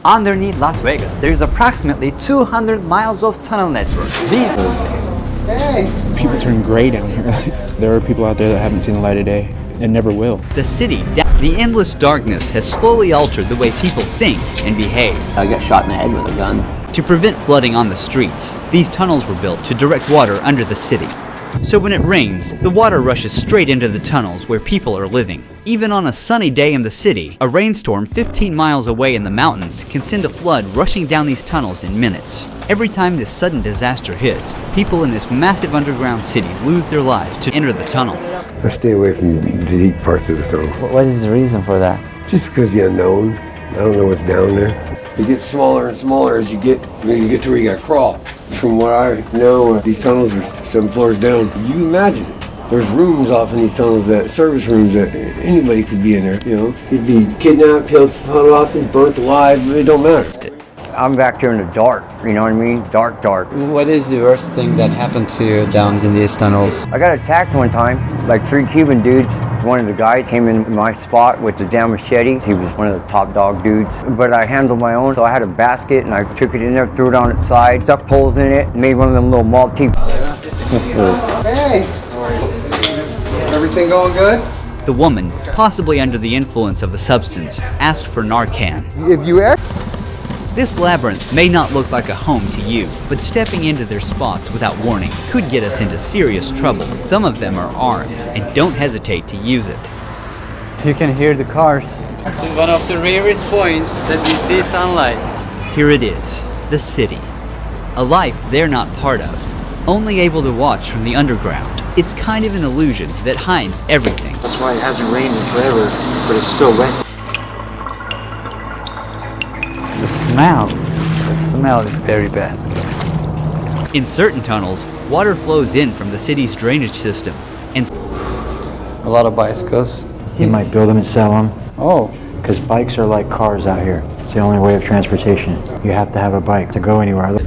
Underneath Las Vegas, there is approximately 200 miles of tunnel network. These People turn gray down here. There are people out there that haven't seen the light of day and never will. The city, the endless darkness has slowly altered the way people think and behave. I got shot in the head with a gun. To prevent flooding on the streets, these tunnels were built to direct water under the city. So when it rains, the water rushes straight into the tunnels where people are living. Even on a sunny day in the city, a rainstorm 15 miles away in the mountains can send a flood rushing down these tunnels in minutes. Every time this sudden disaster hits, people in this massive underground city lose their lives to enter the tunnel. I stay away from the deep parts of the tunnel. What is the reason for that? Just because the unknown. I don't know what's down there. It gets smaller and smaller as you get to where you gotta crawl. From what I know, these tunnels are 7 floors down. You imagine there's rooms off in these tunnels, that service rooms that anybody could be in there. You know, you'd be kidnapped, killed, hostage, burnt alive. It don't matter. I'm back here in the dark, you know what I mean? Dark. What is the worst thing that happened to you down in these tunnels? I got attacked one time, like 3 Cuban dudes. One of the guys came in my spot with the damn machete. He was one of the top dog dudes. But I handled my own, so I had a basket and I took it in there, threw it on its side, stuck poles in it, made one of them little Maltese. Hey! Everything going good? The woman, possibly under the influence of the substance, asked for Narcan. If you ever... This labyrinth may not look like a home to you, but stepping into their spots without warning could get us into serious trouble. Some of them are armed, and don't hesitate to use it. You can hear the cars. One of the rarest points that we see sunlight. Here it is, the city. A life they're not part of, only able to watch from the underground. It's kind of an illusion that hides everything. That's why it hasn't rained in forever, but it's still wet. The smell is very bad. In certain tunnels, water flows in from the city's drainage system, and A lot of bicycles. He might build them and sell them. Oh. Because bikes are like cars out here. It's the only way of transportation. You have to have a bike to go anywhere.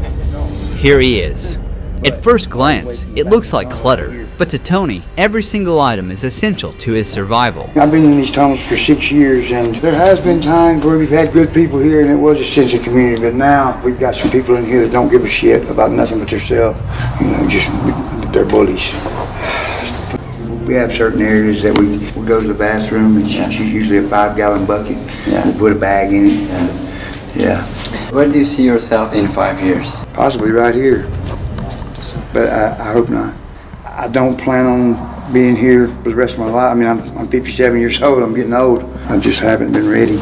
here he is. At first glance, it looks like clutter, but to Tony, every single item is essential to his survival. I've been in these tunnels for 6 years, and there has been times where we've had good people here and it was a sense of community, but now we've got some people in here that don't give a shit about nothing but themselves. You know, just, they're bullies. We have certain areas that we go to the bathroom, and it's usually a 5-gallon bucket. Yeah. We put a bag in it, and yeah. Where do you see yourself in 5 years? Possibly right here, but I hope not. I don't plan on being here for the rest of my life. I mean, I'm 57 years old, I'm getting old. I just haven't been ready.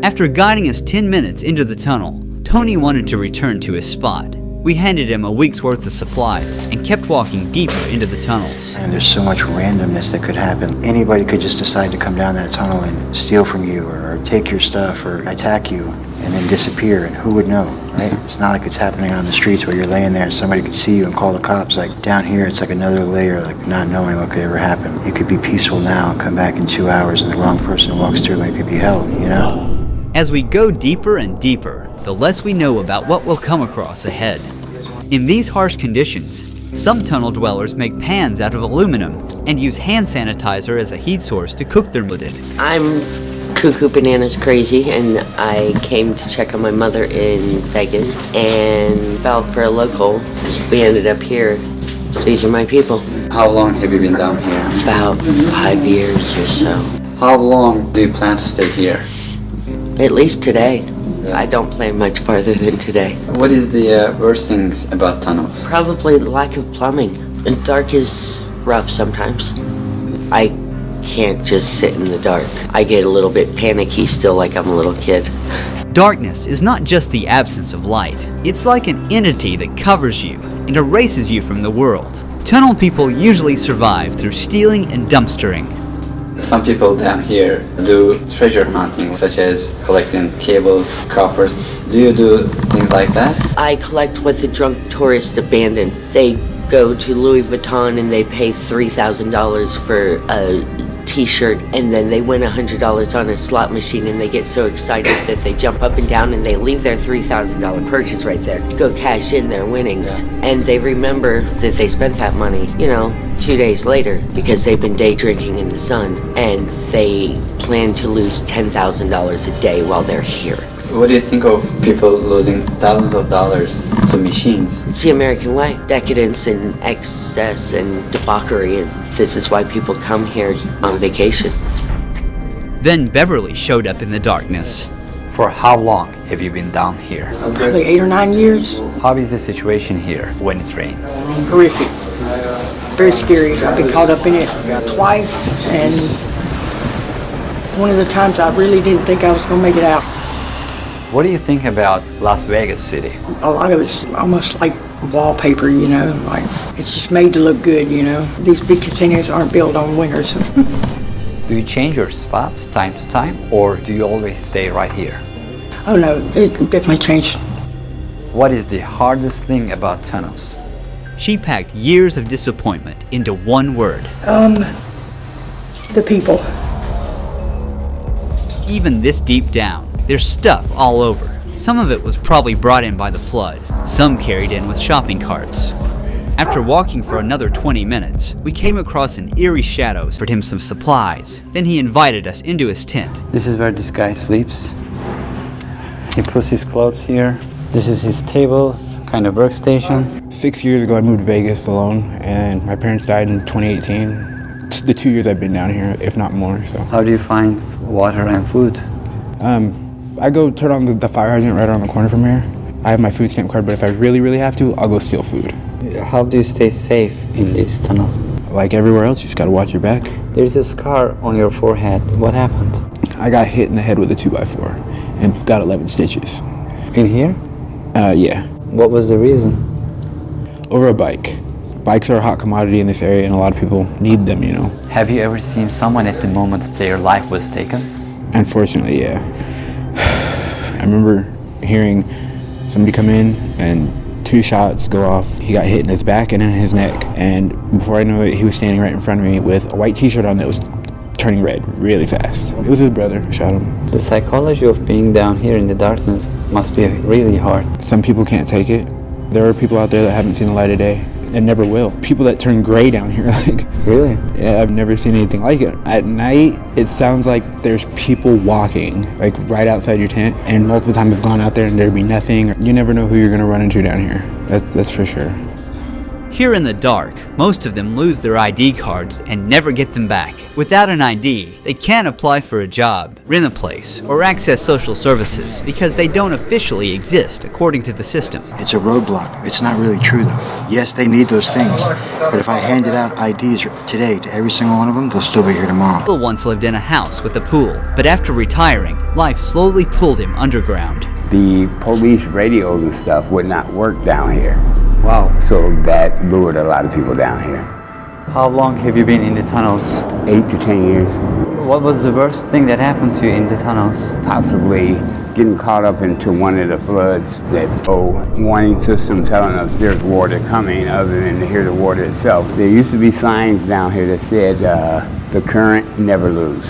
After guiding us 10 minutes into the tunnel, Tony wanted to return to his spot. We handed him a week's worth of supplies and kept walking deeper into the tunnels. And there's so much randomness that could happen. Anybody could just decide to come down that tunnel and steal from you or take your stuff or attack you and then disappear, and who would know, right? It's not like it's happening on the streets where you're laying there and somebody could see you and call the cops. Like down here, it's like another layer, like not knowing what could ever happen. It could be peaceful now, come back in 2 hours and the wrong person walks through and it could be hell, you know? As we go deeper and deeper, the less we know about what we'll come across ahead. In these harsh conditions, some tunnel dwellers make pans out of aluminum and use hand sanitizer as a heat source to cook their food. I'm cuckoo bananas crazy, and I came to check on my mother in Vegas and fell for a local. We ended up here. These are my people. How long have you been down here? About 5 years or so. How long do you plan to stay here? At least today. I don't plan much farther than today. What is the worst things about tunnels? Probably the lack of plumbing. And dark is rough sometimes. I can't just sit in the dark. I get a little bit panicky still, like I'm a little kid. Darkness is not just the absence of light. It's like an entity that covers you and erases you from the world. Tunnel people usually survive through stealing and dumpstering. Some people down here do treasure hunting, such as collecting cables, coppers. Do you do things like that? I collect what the drunk tourists abandon. They go to Louis Vuitton and they pay $3,000 for a t-shirt, and then they win $100 on a slot machine, and they get so excited that they jump up and down and they leave their $3,000 purchase right there to go cash in their winnings. And they remember that they spent that money, 2 days later, because they've been day drinking in the sun, and they plan to lose $10,000 a day while they're here. What do you think of people losing thousands of dollars to machines? It's the American way. Decadence and excess and debauchery, and this is why people come here on vacation. Then Beverly showed up in the darkness. For how long have you been down here? Probably 8 or 9 years. How is the situation here when it rains? Horrific. Very scary. I've been caught up in it twice, and one of the times I really didn't think I was going to make it out. What do you think about Las Vegas City? A lot of it's almost like wallpaper, you know, like it's just made to look good, you know. These big casinos aren't built on wingers. Do you change your spot time to time, or do you always stay right here? Oh no, it definitely changed. What is the hardest thing about tunnels? She packed years of disappointment into one word. The people. Even this deep down, there's stuff all over. Some of it was probably brought in by the flood, some carried in with shopping carts. After walking for another 20 minutes, we came across an eerie shadow, offered him some supplies. Then he invited us into his tent. This is where this guy sleeps. He puts his clothes here. This is his table, kind of workstation. 6 years ago, I moved to Vegas alone, and my parents died in 2018. It's the 2 years I've been down here, if not more. So, How do you find water and food? I go turn on the fire hydrant right around the corner from here. I have my food stamp card, but if I really have to, I'll go steal food. How do you stay safe in this tunnel? Like everywhere else, you just gotta watch your back. There's a scar on your forehead. What happened? I got hit in the head with a 2x4 and got 11 stitches. In here? Yeah. What was the reason? Over a bike. Bikes are a hot commodity in this area, and a lot of people need them, you know. Have you ever seen someone at the moment their life was taken? Unfortunately, yeah. I remember hearing somebody come in and 2 shots go off. He got hit in his back and in his neck. And before I knew it, he was standing right in front of me with a white t-shirt on that was turning red really fast. It was his brother who shot him. The psychology of being down here in the darkness must be really hard. Some people can't take it. There are people out there that haven't seen the light of day and never will. People that turn gray down here, like. Really? Yeah, I've never seen anything like it. At night, it sounds like there's people walking, like right outside your tent, and multiple times I've gone out there and there'd be nothing. You never know who you're gonna run into down here. That's for sure. Here in the dark, most of them lose their ID cards and never get them back. Without an ID, they can't apply for a job, rent a place, or access social services because they don't officially exist according to the system. It's a roadblock. It's not really true, though. Yes, they need those things. But if I handed out IDs today to every single one of them, they'll still be here tomorrow. Bill once lived in a house with a pool, but after retiring, life slowly pulled him underground. The police radios and stuff would not work down here. Wow. So that lured a lot of people down here. How long have you been in the tunnels? 8 to 10 years. What was the worst thing that happened to you in the tunnels? Possibly getting caught up into one of the floods. That warning system telling us there's water coming other than to hear the water itself. There used to be signs down here that said the current never lose,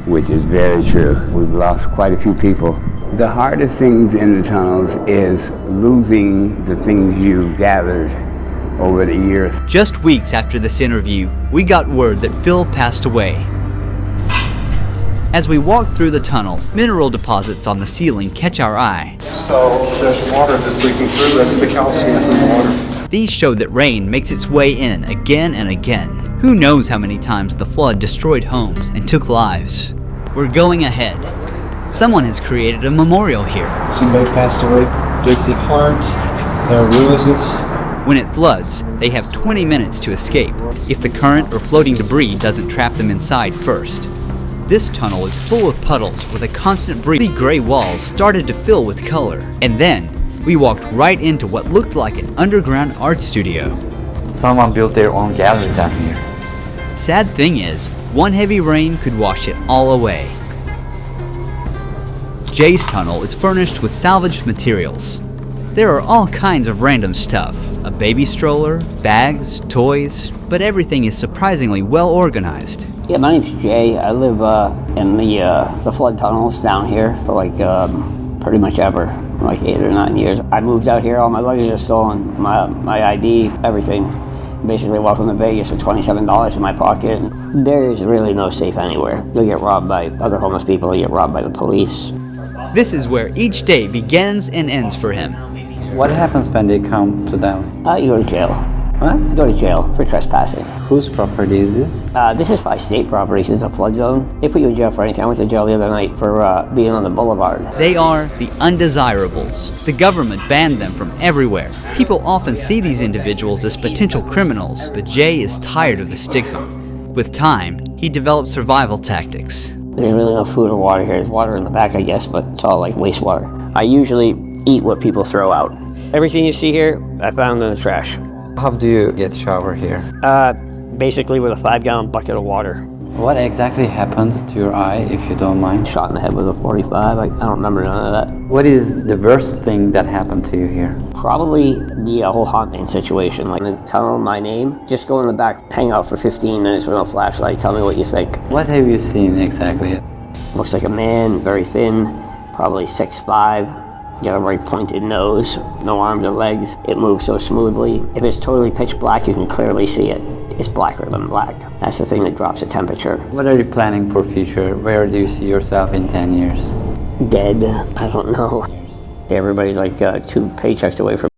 which is very true. We've lost quite a few people. The hardest things in the tunnels is losing the things you gathered over the years. Just weeks after this interview, we got word that Phil passed away. As we walk through the tunnel, mineral deposits on the ceiling catch our eye. So there's water that's leaking through. That's the calcium from the water. These show that rain makes its way in again and again. Who knows how many times the flood destroyed homes and took lives. We're going ahead. Someone has created a memorial here. Somebody passed away. Dixie Hart, Ruhi. When it floods, they have 20 minutes to escape, if the current or floating debris doesn't trap them inside first. This tunnel is full of puddles with a constant breeze. The gray walls started to fill with color, and then we walked right into what looked like an underground art studio. Someone built their own gallery down here. Sad thing is, one heavy rain could wash it all away. Jay's tunnel is furnished with salvaged materials. There are all kinds of random stuff, a baby stroller, bags, toys, but everything is surprisingly well organized. Yeah, my name's Jay. I live in the flood tunnels down here for like pretty much ever, like 8 or 9 years. I moved out here, all my luggage is stolen, my ID, everything. Basically welcome to Vegas with $27 in my pocket. There is really no safe anywhere. You'll get robbed by other homeless people, you'll get robbed by the police. This is where each day begins and ends for him. What happens when they come to them? You go to jail. What? You go to jail for trespassing. Whose property is this? This is by state property. It's a flood zone. They put you in jail for anything. I went to jail the other night for being on the boulevard. They are the undesirables. The government banned them from everywhere. People often see these individuals as potential criminals, but Jay is tired of the stigma. With time, he developed survival tactics. There's really no food or water here. There's water in the back, I guess, but it's all like wastewater. I usually eat what people throw out. Everything you see here, I found in the trash. How do you get shower here? Basically with a 5-gallon bucket of water. What exactly happened to your eye, if you don't mind? Shot in the head with a .45. I don't remember none of that. What is the worst thing that happened to you here? Probably the whole haunting situation. Like, tell them my name. Just go in the back, hang out for 15 minutes with no flashlight. Tell me what you think. What have you seen exactly? Looks like a man, very thin, probably 6'5". Got a very pointed nose, no arms or legs. It moves so smoothly. If it's totally pitch black, you can clearly see it. It's blacker than black. That's the thing that drops the temperature. What are you planning for future? Where do you see yourself in 10 years? Dead. I don't know. Everybody's like 2 paychecks away from